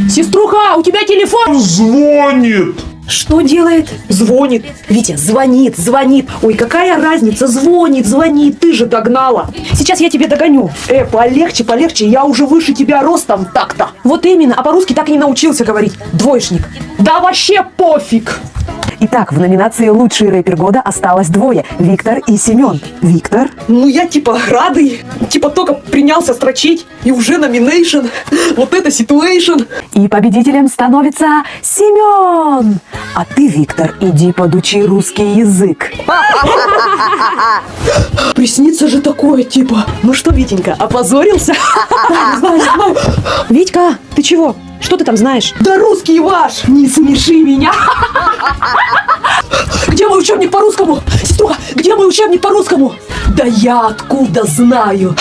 Сеструха, у тебя телефон? Звонит! Что делает? Звонит. Витя, звонит, звонит. Ой, какая разница? Звонит, звонит. Ты же догнала. Сейчас я тебе догоню. Полегче, полегче. Я уже выше тебя ростом так-то. Вот именно. А по-русски так и не научился говорить. Двоечник. Да вообще пофиг. Итак, в номинации «Лучший рэпер года» осталось двое – Виктор и Семен. Виктор? Ну я типа радый. Типа только принялся строчить. И уже номинейшн. Вот это ситуэйшн. И победителем становится Семен. А ты, Виктор, иди подучи русский язык. Приснится же такое, типа. Ну что, Витенька, опозорился? Знаю. Витька, ты чего? Что ты там знаешь? Да русский ваш! Не смеши меня! Где мой учебник по русскому? Сеструха, где мой учебник по русскому? Да я откуда знаю?